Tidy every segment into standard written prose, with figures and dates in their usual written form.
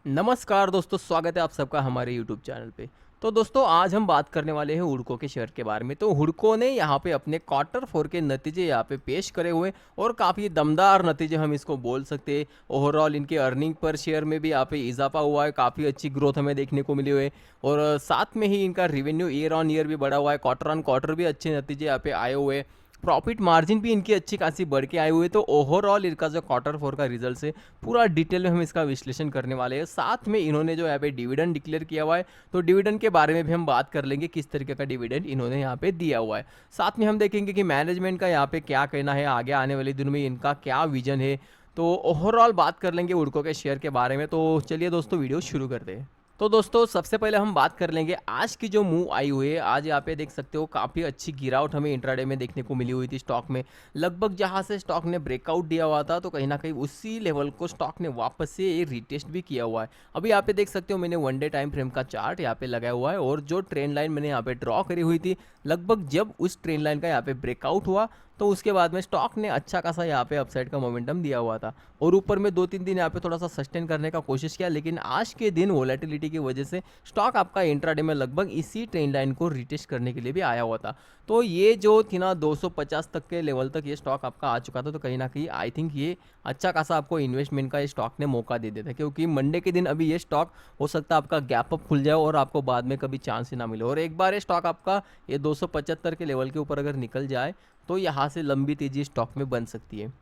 नमस्कार दोस्तों, स्वागत है आप सबका हमारे यूट्यूब चैनल पे। तो दोस्तों आज हम बात करने वाले हैं हुडको के शेयर के बारे में। तो हुडको ने यहाँ पे अपने क्वार्टर फोर के नतीजे यहाँ पे पेश करे हुए और काफ़ी दमदार नतीजे हम इसको बोल सकते हैं। ओवरऑल इनके अर्निंग पर शेयर में भी यहाँ पे इजाफा हुआ है, काफ़ी अच्छी ग्रोथ हमें देखने को मिली हुई है। और साथ में ही इनका रेवेन्यू ईयर ऑन ईयर भी बढ़ा हुआ है, क्वार्टर ऑन क्वार्टर भी अच्छे नतीजे यहाँ पे आए हुए हैं। प्रॉफिट मार्जिन भी इनकी अच्छी खासी बढ़ के आए हुए। तो ओवरऑल इनका जो क्वार्टर फोर का रिजल्ट है पूरा डिटेल में हम इसका विश्लेषण करने वाले हैं। साथ में इन्होंने जो यहाँ पे डिविडेंड डिक्लेयर किया हुआ है, तो डिविडेंड के बारे में भी हम बात कर लेंगे, किस तरीके का डिविडेंड इन्होंने यहाँ पे दिया हुआ है। साथ में हम देखेंगे कि मैनेजमेंट का यहाँ पे क्या कहना है, आगे आने वाले दिनों में इनका क्या विजन है। तो ओवरऑल बात कर लेंगे हुडको के शेयर के बारे में। तो चलिए दोस्तों वीडियो शुरू करते हैं। तो दोस्तों सबसे पहले हम बात कर लेंगे आज की जो मूव आई हुई है। आज यहाँ पे देख सकते हो काफ़ी अच्छी गिरावट हमें इंट्राडे में देखने को मिली हुई थी स्टॉक में। लगभग जहाँ से स्टॉक ने ब्रेकआउट दिया हुआ था, तो कहीं ना कहीं उसी लेवल को स्टॉक ने वापस से रिटेस्ट भी किया हुआ है। अभी यहाँ पे देख सकते हो मैंने वन डे टाइम फ्रेम का चार्ट यहाँ पे लगाया हुआ है, और जो ट्रेंड लाइन मैंने यहाँ पे ड्रॉ करी हुई थी, लगभग जब उस ट्रेंड लाइन का यहाँ पे ब्रेकआउट हुआ तो उसके बाद में स्टॉक ने अच्छा खासा यहाँ पे अपसाइड का मोमेंटम दिया हुआ था, और ऊपर में 2-3 दिन यहाँ पे थोड़ा सा सस्टेन करने का कोशिश किया। लेकिन आज के दिन वोलेटिलिटी की वजह से स्टॉक आपका इंट्राडे में लगभग इसी ट्रेंड लाइन को रिटेस्ट करने के लिए भी आया हुआ था। तो ये जो थी ना 250 तक के लेवल तक ये स्टॉक आपका आ चुका था। तो कहीं ना कहीं आई थिंक ये अच्छा खासा आपको इन्वेस्टमेंट का ये स्टॉक ने मौका दे देता है, क्योंकि मंडे के दिन अभी ये स्टॉक हो सकता है आपका गैप अप खुल जाए और आपको बाद में कभी चांस ही ना मिले। और एक बार ये स्टॉक आपका ये 275 के लेवल के ऊपर अगर निकल जाए तो यहाँ से लंबी तेजी स्टॉक में बन सकती है।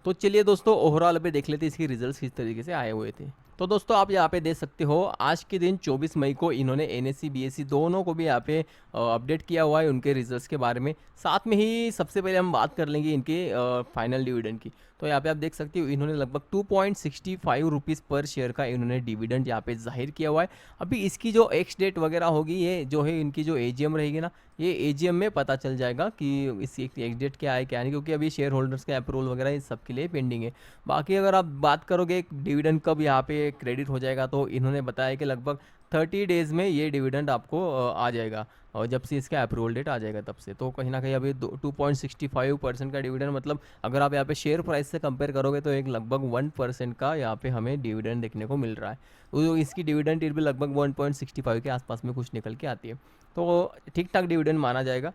तो चलिए दोस्तों ओवरऑल अभी देख लेते हैं इसकी रिजल्ट्स किस तरीके से आए हुए थे। तो दोस्तों आप यहाँ पे देख सकते हो आज के दिन 24 मई को इन्होंने एनएससी बीएससी दोनों को भी यहाँ पे अपडेट किया हुआ है उनके रिजल्ट्स के बारे में। साथ में ही सबसे पहले हम बात कर लेंगे इनके फाइनल डिविडेंड की। तो यहाँ पे आप देख सकते हो इन्होंने लगभग 2.65 रुपीज़ पर शेयर का इन्होंने डिविडेंड यहाँ पे जाहिर किया हुआ है। अभी इसकी जो एक्स डेट वगैरह होगी, ये जो है इनकी जो एजीएम रहेगी ना, ये एजीएम में पता चल जाएगा कि इसकी एक्स डेट क्या है क्या नहीं, क्योंकि अभी शेयर होल्डर्स का अप्रूवल वगैरह इन सब के लिए पेंडिंग है। बाकी अगर आप बात करोगे डिविडेंड कब यहाँ पे क्रेडिट हो जाएगा, तो इन्होंने बताया कि लगभग 30 डेज़ में ये डिविडेंड आपको आ जाएगा, और जब से इसका अप्रूवल डेट आ जाएगा तब से। तो कहीं ना कहीं अभी 2.65% का डिविडेंड, मतलब अगर आप यहाँ पे शेयर प्राइस से कंपेयर करोगे तो एक लगभग 1% का यहाँ पे हमें डिविडेंड देखने को मिल रहा है। तो इसकी डिविडेंड रेट भी लगभग 1.65 के आसपास में कुछ निकल के आती है, तो ठीक ठाक डिविडेंड माना जाएगा।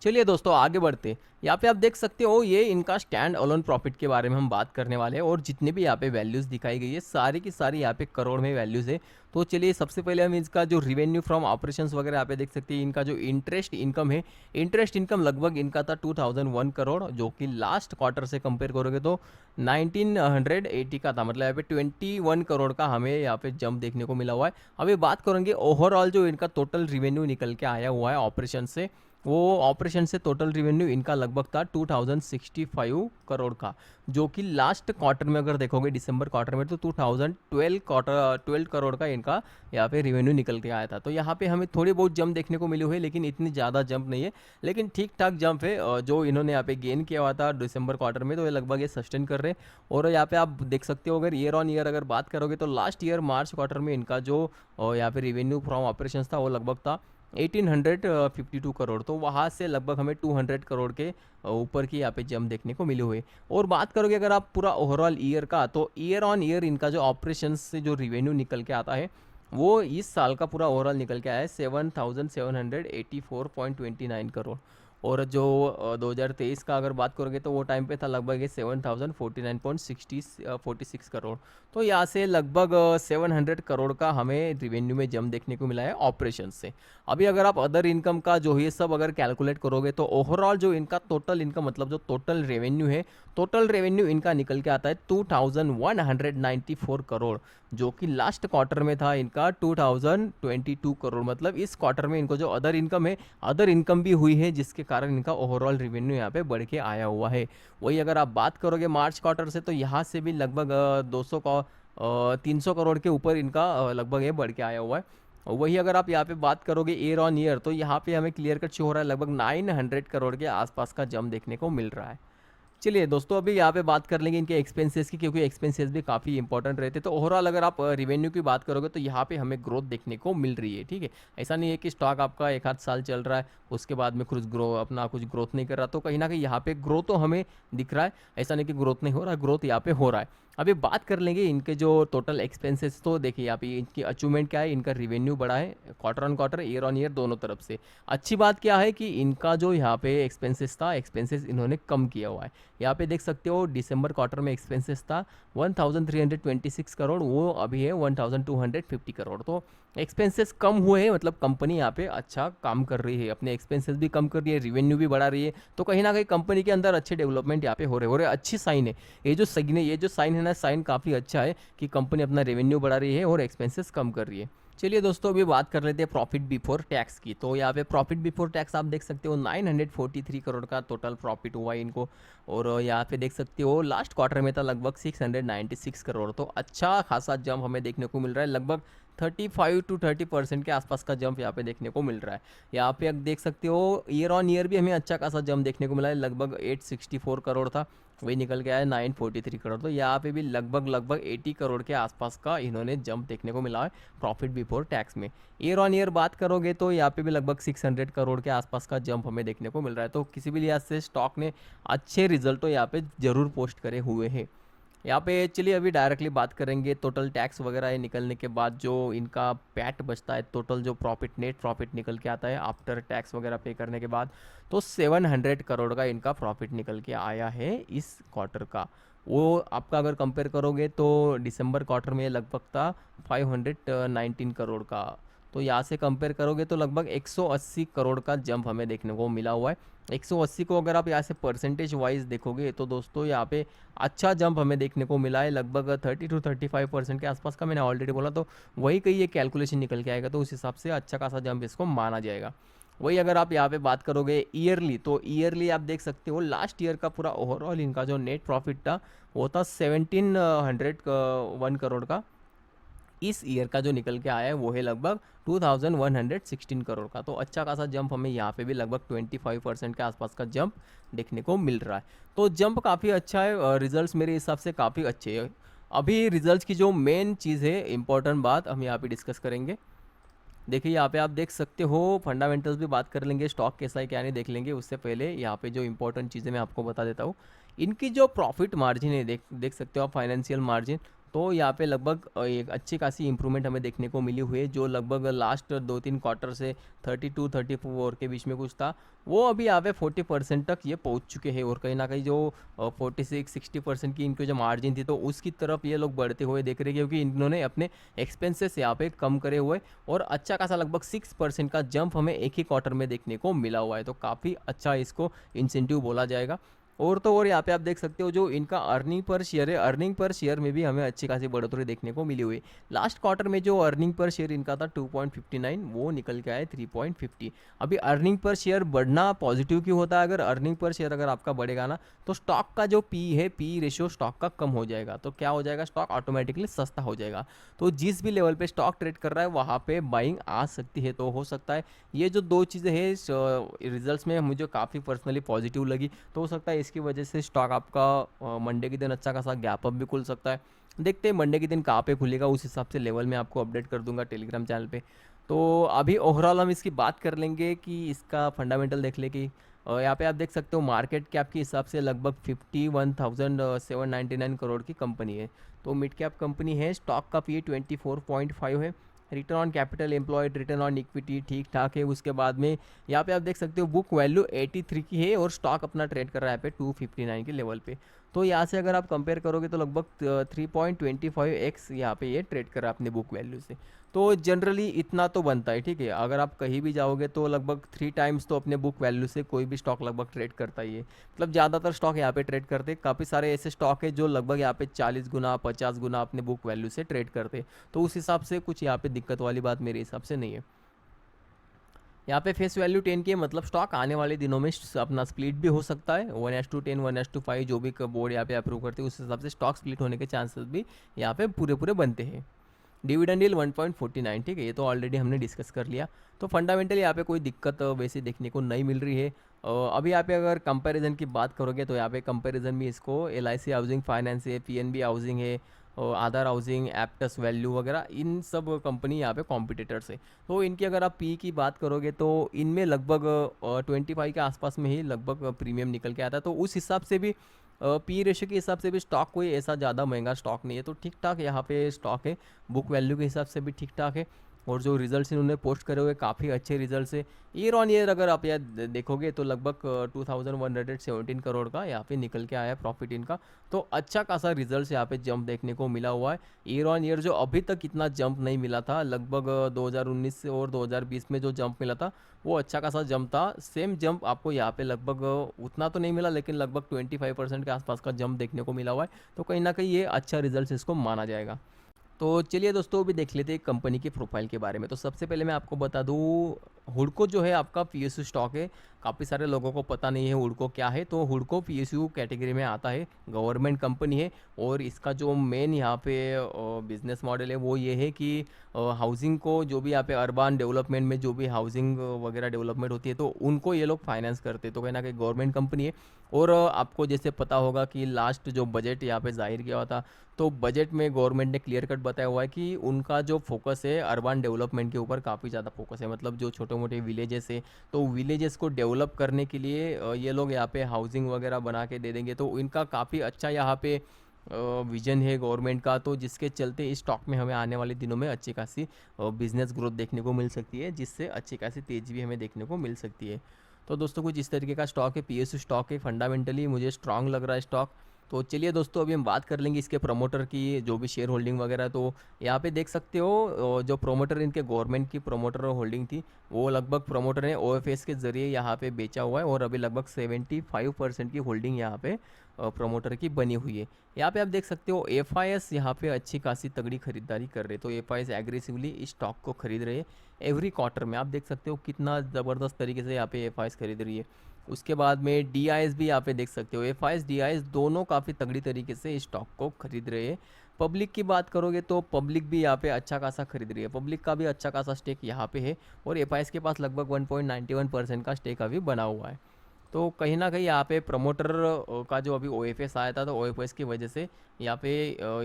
चलिए दोस्तों आगे बढ़ते। यहाँ पे आप देख सकते हो ये इनका स्टैंड अलोन प्रॉफिट के बारे में हम बात करने वाले हैं, और जितने भी यहाँ पे वैल्यूज़ दिखाई गई है सारी की सारी यहाँ पे करोड़ में वैल्यूज़ है। तो चलिए सबसे पहले हम इसका जो रिवेन्यू फ्रॉम ऑपरेशंस वगैरह यहाँ पे देख सकते हैं। इनका जो इंटरेस्ट इनकम है, इंटरेस्ट इनकम लगभग इनका था 2001 करोड़, जो कि लास्ट क्वार्टर से कंपेयर करोगे तो 1980 का था। मतलब यहाँ पे 21 करोड़ का हमें यहाँ पे जंप देखने को मिला हुआ है। अभी बात करेंगे ओवरऑल जो इनका टोटल रिवेन्यू निकल के आया हुआ है ऑपरेशन से, वो ऑपरेशन से टोटल रिवेन्यू इनका लगभग था 2065 करोड़ का, जो कि लास्ट क्वार्टर में अगर देखोगे दिसंबर क्वार्टर में तो 12 करोड़ का इनका यहाँ पे रिवेन्यू निकल के आया था। तो यहाँ पे हमें थोड़ी बहुत जंप देखने को मिली हुई है, लेकिन इतनी ज़्यादा जंप नहीं है, लेकिन ठीक ठाक जंप है जो इन्होंने यहाँ पे गेन किया हुआ था दिसंबर क्वार्टर में। तो ये लगभग ये सस्टेन कर रहे हैं। और यहाँ पे आप देख सकते हो अगर ईयर ऑन ईयर अगर बात करोगे तो लास्ट ईयर मार्च क्वार्टर में इनका जो यहाँ पे रिवेन्यू फ्रॉम ऑपरेशन था वो लगभग था 1852 करोड़। तो वहाँ से लगभग हमें 200 करोड़ के ऊपर की यहाँ पे जंप देखने को मिली हुई। और बात करोगे अगर आप पूरा ओवरऑल ईयर का, तो ईयर ऑन ईयर इनका जो ऑपरेशन से जो रिवेन्यू निकल के आता है वो इस साल का पूरा ओवरऑल निकल के आया है 7784.29 करोड़। और जो 2023 का अगर बात करोगे तो वो टाइम पे था लगभग ये 7049.46 करोड़। तो यहाँ से लगभग 700 करोड़ का हमें रिवेन्यू में जंप देखने को मिला है ऑपरेशन से। अभी अगर आप अदर इनकम का जो ये सब अगर कैलकुलेट करोगे तो ओवरऑल जो इनका टोटल इनकम, मतलब जो टोटल रेवेन्यू है, टोटल रेवेन्यू इनका निकल के आता है 2194 करोड़, जो कि लास्ट क्वार्टर में था इनका 2022 करोड़। मतलब इस क्वार्टर में इनको जो अदर इनकम है, अदर इनकम भी हुई है, जिसके कारण इनका ओवरऑल रेवेन्यू यहाँ पे बढ़ के आया हुआ है। वही अगर आप बात करोगे मार्च क्वार्टर से, तो यहाँ से भी लगभग 300 करोड़ के ऊपर इनका लगभग ये बढ़ के आया हुआ है। वही अगर आप यहाँ पे बात करोगे ईयर ऑन ईयर, तो यहाँ पे हमें क्लियर कट शो हो रहा है लगभग 900 करोड़ के आसपास का जंप देखने को मिल रहा है। चलिए दोस्तों अभी यहाँ पे बात कर लेंगे इनके एक्सपेंसेस की, क्योंकि एक्सपेंसेस भी काफ़ी इंपॉर्टेंट रहते हैं। तो ओवरऑल अगर आप रेवेन्यू की बात करोगे तो यहाँ पे हमें ग्रोथ देखने को मिल रही है। ठीक है, ऐसा नहीं है कि स्टॉक आपका एक आध साल चल रहा है उसके बाद में कुछ कुछ ग्रोथ नहीं कर रहा। तो कहीं ना कहीं यहाँ पे ग्रोथ तो हमें दिख रहा है, ऐसा नहीं कि ग्रोथ नहीं हो रहा है, ग्रोथ यहाँ पे हो रहा है। अभी बात कर लेंगे इनके जो टोटल एक्सपेंसेस, तो देखिए यहाँ पे इनकी अचीवमेंट क्या है, इनका रिवेन्यू बढ़ा है quarter on quarter, year on year दोनों तरफ से। अच्छी बात क्या है कि इनका जो यहाँ पे एक्सपेंसेस था, एक्सपेंसेस इन्होंने कम किया हुआ है। यहाँ पे देख सकते हो दिसंबर क्वार्टर में एक्सपेंसेस था 1326 करोड़, वो अभी है 1250 करोड़। तो एक्सपेंसेस कम हुए हैं, मतलब कंपनी यहाँ पे अच्छा काम कर रही है, अपने एक्सपेंसेस भी कम कर रही है, रिवेन्यू भी बढ़ा रही है। तो कहीं ना कहीं कंपनी के अंदर अच्छे डेवलपमेंट यहाँ पे हो रहे अच्छी साइन है। ये जो साइन है ना, साइन काफ़ी अच्छा है कि कंपनी अपना रेवेन्यू बढ़ा रही है और एक्सपेंसेस कम कर रही है। चलिए दोस्तों, अभी बात कर लेते हैं प्रॉफिट बिफोर टैक्स की। तो यहाँ पे प्रॉफिट बिफोर टैक्स आप देख सकते हो 943 करोड़ का टोटल प्रॉफिट हुआ है इनको। और यहाँ पे देख सकते हो लास्ट क्वार्टर में था लगभग 696 करोड़। तो अच्छा खासा जंप हमें देखने को मिल रहा है, लगभग 35 to 30% के आसपास का जंप यहाँ पे देखने को मिल रहा है। यहाँ पे आप देख सकते हो ईयर ऑन ईयर भी हमें अच्छा खासा जंप देखने को मिला है, लगभग 864 करोड़ था, वही निकल के आया 943 करोड़। तो यहाँ पे भी लगभग 80 करोड़ के आसपास का इन्होंने जंप देखने को मिला है प्रॉफिट बिफोर टैक्स में। ईयर ऑन ईयर बात करोगे तो यहाँ पे भी लगभग 600 करोड़ के आसपास का जंप हमें देखने को मिल रहा है। तो किसी भी लिहाज से स्टॉक ने अच्छे रिजल्ट तो यहाँ पे ज़रूर पोस्ट करे हुए हैं। यहाँ पे चलिए अभी डायरेक्टली बात करेंगे टोटल टैक्स वगैरह ये निकलने के बाद जो इनका पैट बचता है, टोटल जो प्रॉफिट नेट प्रॉफिट निकल के आता है आफ्टर टैक्स वगैरह पे करने के बाद, तो 700 करोड़ का इनका प्रॉफिट निकल के आया है इस क्वार्टर का। वो आपका अगर कंपेयर करोगे तो दिसंबर क्वार्टर में लगभग था 519 करोड़ का। तो यहाँ से कंपेयर करोगे तो लगभग 180 करोड़ का जंप हमें देखने को मिला हुआ है। 180 को अगर आप यहाँ से परसेंटेज वाइज देखोगे तो दोस्तों यहाँ पे अच्छा जंप हमें देखने को मिला है, लगभग 30 to 35% के आसपास का मैंने ऑलरेडी बोला। तो वही कहीं ये कैलकुलेशन निकल के आएगा, तो उस हिसाब से अच्छा खासा जंप इसको माना जाएगा। वही अगर आप यहाँ पे बात करोगे ईयरली, तो ईयरली आप देख सकते हो लास्ट ईयर का पूरा ओवरऑल इनका जो नेट प्रॉफिट था वो था 1701 करोड़ का। इस ईयर का जो निकल के आया है वो है लगभग 2116 करोड़ का। तो अच्छा खासा जंप हमें यहाँ पे भी लगभग 25% के आसपास का जंप देखने को मिल रहा है। तो जंप काफ़ी अच्छा है, रिजल्ट्स मेरे हिसाब से काफ़ी अच्छे हैं। अभी रिजल्ट्स की जो मेन चीज़ है, इंपॉर्टेंट बात हम यहाँ पे डिस्कस करेंगे। देखिए यहाँ पे आप देख सकते हो, फंडामेंटल्स भी बात कर लेंगे, स्टॉक कैसा है क्या नहीं देख लेंगे। उससे पहले यहाँ पे जो इंपॉर्टेंट चीज़ें मैं आपको बता देता हूँ। इनकी जो प्रॉफिट मार्जिन है, देख सकते हो आप, फाइनेंशियल मार्जिन। तो यहाँ पे लगभग एक अच्छी खासी इंप्रूवमेंट हमें देखने को मिली हुई है, जो लगभग लास्ट 2-3 क्वार्टर से 32-34 के बीच में कुछ था, वो अभी यहाँ पे 40% तक ये पहुँच चुके हैं। और कहीं ना कहीं जो 46-60% की इनकी जो मार्जिन थी, तो उसकी तरफ ये लोग बढ़ते हुए देख रहे हैं, क्योंकि इन्होंने अपने एक्सपेंसेस यहाँ पे कम करे हुए और अच्छा खासा लगभग 6% का जंप हमें एक ही क्वार्टर में देखने को मिला हुआ है। तो काफ़ी अच्छा इसको इंसेंटिव बोला जाएगा। और तो और यहाँ पे आप देख सकते हो जो इनका अर्निंग पर शेयर है, अर्निंग पर शेयर में भी हमें अच्छी खासी बढ़ोतरी देखने को मिली हुई। लास्ट क्वार्टर में जो अर्निंग पर शेयर इनका था 2.59, वो निकल के आए 3.50। अभी अर्निंग पर शेयर बढ़ना पॉजिटिव क्यों होता है? अगर अर्निंग पर शेयर अगर आपका बढ़ेगा ना, तो स्टॉक का जो पी है, पी रेशियो स्टॉक का कम हो जाएगा। तो क्या हो जाएगा? स्टॉक ऑटोमेटिकली सस्ता हो जाएगा। तो जिस भी लेवल पे स्टॉक ट्रेड कर रहा है वहाँ पे बाइंग आ सकती है। तो हो सकता है ये जो दो चीज़ें हैं रिजल्ट्स में मुझे काफ़ी पर्सनली पॉजिटिव लगी। तो हो सकता है इसकी वजह से स्टॉक आपका मंडे के दिन अच्छा खासा गैप अप भी खुल सकता है। देखते हैं मंडे के दिन कहाँ पे खुलेगा, उस हिसाब से लेवल में आपको अपडेट कर दूंगा टेलीग्राम चैनल पे। तो अभी ओवरऑल हम इसकी बात कर लेंगे कि इसका फंडामेंटल देख ले कि यहाँ पे आप देख सकते हो मार्केट कैप के हिसाब से लगभग 51,799 करोड़ की कंपनी है। तो मिड कैप कंपनी है, स्टॉक का पी 24.5 है, return on capital employed, return on equity ठीक ठाक है। उसके बाद में यहाँ पे आप देख सकते हो बुक वैल्यू 83 की है और स्टॉक अपना ट्रेड कर रहा है यहाँ पे 259 के लेवल पे। तो यहाँ से अगर आप कंपेयर करोगे तो लगभग 3.25x यहाँ पे ये ट्रेड कर रहा है अपने बुक वैल्यू से। तो जनरली इतना तो बनता है, ठीक है। अगर आप कहीं भी जाओगे तो लगभग 3 टाइम्स तो अपने बुक वैल्यू से कोई भी स्टॉक लगभग ट्रेड करता ही है। मतलब ज़्यादातर स्टॉक यहाँ पे ट्रेड करते, काफ़ी सारे ऐसे स्टॉक है जो लगभग यहाँ पे 40 गुना 50 गुना अपने बुक वैल्यू से ट्रेड करते। तो उस हिसाब से कुछ यहाँ पे दिक्कत वाली बात मेरे हिसाब से नहीं है। यहाँ पे फेस वैल्यू 10 की, मतलब स्टॉक आने वाले दिनों में अपना स्प्लिट भी हो सकता है, 1:10 1:5 जो भी बोर्ड यहाँ पे अप्रूव करते हैं उस हिसाब से स्टॉक स्प्लिट होने के चांसेस भी यहाँ पे पूरे पूरे बनते हैं। डिविडेंड यील्ड 1.49, ठीक है, ये तो ऑलरेडी हमने डिस्कस कर लिया। तो फंडामेंटली यहाँ पे कोई दिक्कत वैसे देखने को नहीं मिल रही है। अभी यहाँ पे अगर कंपैरिजन की बात करोगे तो यहाँ पे कंपैरिजन में इसको LIC हाउसिंग फाइनेंस है, PNB हाउसिंग है, आधार हाउसिंग, एप्टस वैल्यू वगैरह, इन सब कंपनी यहाँ पे कॉम्पिटिटर्स है। तो इनकी अगर आप पी की बात करोगे तो इनमें लगभग 25 के आसपास में ही लगभग प्रीमियम निकल के आता है। तो उस हिसाब से भी पी रेशियो के हिसाब से भी स्टॉक कोई ऐसा ज़्यादा महंगा स्टॉक नहीं है, तो ठीक ठाक यहाँ पे स्टॉक है। बुक वैल्यू के हिसाब से भी ठीक ठाक है, और जो रिजल्ट्स इन्होंने पोस्ट करे हुए काफ़ी अच्छे रिजल्ट्स है। ईयर ऑन ईयर अगर आप यहाँ देखोगे तो लगभग 2117 करोड़ का यहाँ पे निकल के आया है प्रॉफिट इनका। तो अच्छा खासा रिजल्ट्स यहाँ पे जंप देखने को मिला हुआ है। ईयर ऑन ईयर जो अभी तक इतना जंप नहीं मिला था, लगभग 2019 से और 2020 में जो जंप मिला था वो अच्छा खासा जंप था। सेम जंप आपको यहाँ पे लगभग उतना तो नहीं मिला, लेकिन लगभग 25% के आसपास का जंप देखने को मिला हुआ है। तो कहीं ना कहीं ये अच्छा रिजल्ट इसको माना जाएगा। तो चलिए दोस्तों, अभी देख लेते हैं कंपनी की प्रोफाइल के बारे में। तो सबसे पहले मैं आपको बता दूँ, हुडको जो है आपका पीएसयू स्टॉक है। काफ़ी सारे लोगों को पता नहीं है हुडको क्या है। तो हुडको पीएसयू कैटेगरी में आता है, गवर्नमेंट कंपनी है। और इसका जो मेन यहाँ पे बिजनेस मॉडल है वो ये है कि हाउसिंग को, जो भी यहाँ पे अर्बन डेवलपमेंट में जो भी हाउसिंग वगैरह डेवलपमेंट होती है तो उनको ये लोग फाइनेंस करते हैं। तो कहीं ना कहीं गवर्नमेंट कंपनी है। और आपको जैसे पता होगा कि लास्ट जो बजट यहाँ पे जाहिर किया हुआ था, तो बजट में गवर्नमेंट ने क्लियर कट बताया हुआ है कि उनका जो फोकस है अर्बन डेवलपमेंट के ऊपर काफ़ी ज़्यादा फोकस है। मतलब जो छोटे मोटे विलेजेस है, तो विलेजेस को डेवलप करने के लिए ये लोग यहाँ पे हाउसिंग वगैरह बना के दे देंगे। तो इनका काफ़ी अच्छा यहाँ पे विजन है गवर्नमेंट का। तो जिसके चलते इस स्टॉक में हमें आने वाले दिनों में अच्छी खासी बिजनेस ग्रोथ देखने को मिल सकती है, जिससे अच्छी खासी तेज़ी भी हमें देखने को मिल सकती है। तो दोस्तों, कुछ इस तरीके का स्टॉक है, पीएसयू स्टॉक है। फंडामेंटली मुझे स्ट्रांग लग रहा है स्टॉक। तो चलिए दोस्तों, अभी हम बात कर लेंगे इसके प्रमोटर की, जो भी शेयर होल्डिंग वगैरह। तो यहाँ पे देख सकते हो जो प्रमोटर इनके गवर्नमेंट की प्रमोटर होल्डिंग थी, वो लगभग प्रमोटर ने ओएफएस के ज़रिए यहाँ पे बेचा हुआ है। और अभी लगभग 75% की होल्डिंग यहाँ पे प्रमोटर की बनी हुई है। यहाँ पे आप देख सकते हो एफआईएस यहाँ पे अच्छी खासी तगड़ी खरीदारी कर रहे हैं। तो एफआईएस एग्रेसिवली इस स्टॉक को खरीद रहे हैं एवरी क्वार्टर में। आप देख सकते हो कितना ज़बरदस्त तरीके से यहाँ पे एफआईएस खरीद रही है। उसके बाद में डीआईएस भी यहाँ पे देख सकते हो, एफआईएस डीआईएस दोनों काफ़ी तगड़ी तरीके से इस स्टॉक को खरीद रहे हैं। पब्लिक की बात करोगे तो पब्लिक भी यहाँ पे अच्छा खासा खरीद रही है। पब्लिक का भी अच्छा खासा स्टेक यहाँ पे है, और एफआईएस के पास लगभग 1.91% का स्टेक अभी बना हुआ है। तो कहीं ना कहीं यहाँ पे प्रमोटर का जो अभी ओएफएस आया था, तो ओएफएस की वजह से यहाँ पे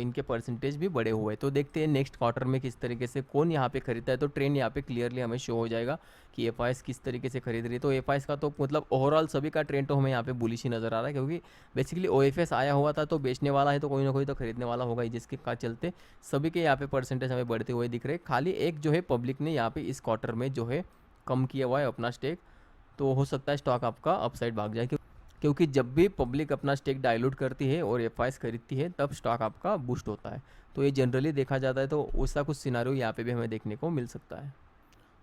इनके परसेंटेज भी बढ़े हुए हैं। तो देखते हैं नेक्स्ट क्वार्टर में किस तरीके से कौन यहाँ पे खरीदता है। तो ट्रेंड यहाँ पे क्लियरली हमें शो हो जाएगा कि एफआईएस किस तरीके से खरीद रही है। तो एफआईएस का तो मतलब ओवरऑल सभी का ट्रेंड तो हमें यहाँ पे बुलिश ही नज़र आ रहा है, क्योंकि बेसिकली ओएफएस आया हुआ था तो बेचने वाला है, तो कोई ना कोई तो खरीदने वाला होगा ही, जिसके का चलते सभी के यहाँ पे परसेंटेज हमें बढ़ते हुए दिख रहे हैं। खाली एक जो है पब्लिक ने यहाँ पे इस क्वार्टर में जो है कम किया हुआ है अपना स्टेक। तो हो सकता है स्टॉक आपका अपसाइड भाग जाए, क्योंकि जब भी पब्लिक अपना स्टेक डाइल्यूट करती है और एफआईएस खरीदती है तब स्टॉक आपका बूस्ट होता है। तो ये जनरली देखा जाता है। तो उसका कुछ सिनारियो यहाँ पे भी हमें देखने को मिल सकता है।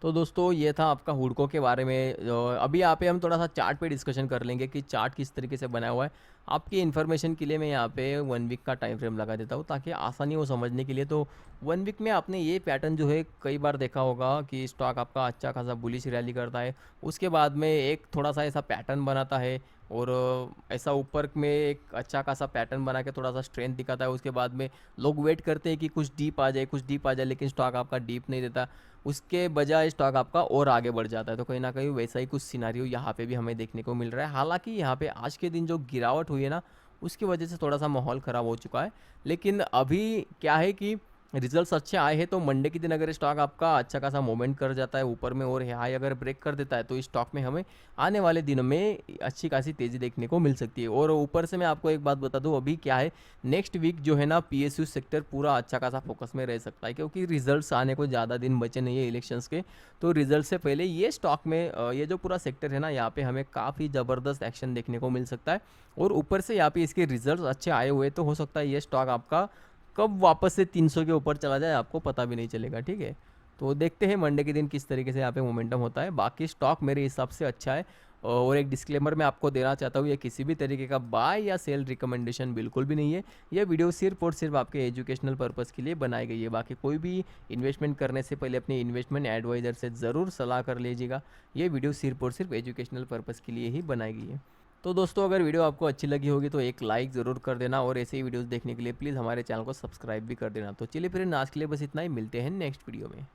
तो दोस्तों, ये था आपका हुडको के बारे में। अभी यहाँ पे हम थोड़ा सा चार्ट पे डिस्कशन कर लेंगे कि चार्ट किस तरीके से बनाया हुआ है। आपकी इन्फॉर्मेशन के लिए मैं यहाँ पे 1 वीक का टाइम फ्रेम लगा देता हूँ, ताकि आसानी हो समझने के लिए। तो 1 वीक में आपने ये पैटर्न जो है कई बार देखा होगा कि स्टॉक आपका अच्छा खासा बुलिश रैली करता है, उसके बाद में एक थोड़ा सा ऐसा पैटर्न बनाता है, और ऐसा ऊपर में एक अच्छा खासा पैटर्न बना के थोड़ा सा स्ट्रेंथ दिखाता है। उसके बाद में लोग वेट करते हैं कि कुछ डीप आ जाए, कुछ डीप आ जाए, लेकिन स्टॉक आपका डीप नहीं देता, उसके बजाय स्टॉक आपका और आगे बढ़ जाता है। तो कहीं ना कहीं वैसा ही कुछ सिनारियो यहाँ पे भी हमें देखने को मिल रहा है। हालांकि यहाँ पे आज के दिन जो गिरावट हुई है ना, उसकी वजह से थोड़ा सा माहौल ख़राब हो चुका है। लेकिन अभी क्या है कि रिजल्ट्स अच्छे आए हैं, तो मंडे के दिन अगर स्टॉक आपका अच्छा खासा मूवमेंट कर जाता है ऊपर में और हाई अगर ब्रेक कर देता है, तो इस स्टॉक में हमें आने वाले दिनों में अच्छी खासी तेज़ी देखने को मिल सकती है। और ऊपर से मैं आपको एक बात बता दूं, अभी क्या है, नेक्स्ट वीक जो है ना पीएसयू सेक्टर पूरा अच्छा खासा फोकस में रह सकता है, क्योंकि रिजल्ट्स आने को ज़्यादा दिन बचे नहीं है इलेक्शंस के। तो रिजल्ट से पहले ये स्टॉक में ये जो पूरा सेक्टर है ना, यहाँ पे हमें काफ़ी ज़बरदस्त एक्शन देखने को मिल सकता है। और ऊपर से यहाँ पे इसके रिजल्ट अच्छे आए हुए, तो हो सकता है ये स्टॉक आपका कब वापस से 300 के ऊपर चला जाए आपको पता भी नहीं चलेगा। ठीक है, तो देखते हैं मंडे के दिन किस तरीके से यहाँ पे मोमेंटम होता है। बाकी स्टॉक मेरे हिसाब से अच्छा है। और एक डिस्क्लेमर मैं आपको देना चाहता हूँ, ये किसी भी तरीके का बाय या सेल रिकमेंडेशन बिल्कुल भी नहीं है। ये वीडियो सिर्फ और सिर्फ आपके एजुकेशनल पर्पज़ के लिए बनाई गई है। बाकी कोई भी इन्वेस्टमेंट करने से पहले अपने इन्वेस्टमेंट एडवाइज़र से ज़रूर सलाह कर लीजिएगा। ये वीडियो सिर्फ और सिर्फ एजुकेशनल पर्पज़ के लिए ही बनाई गई है। तो दोस्तों, अगर वीडियो आपको अच्छी लगी होगी तो एक लाइक ज़रूर कर देना, और ऐसे ही वीडियोस देखने के लिए प्लीज़ हमारे चैनल को सब्सक्राइब भी कर देना। तो चलिए फिर आज के लिए बस इतना ही, मिलते हैं नेक्स्ट वीडियो में।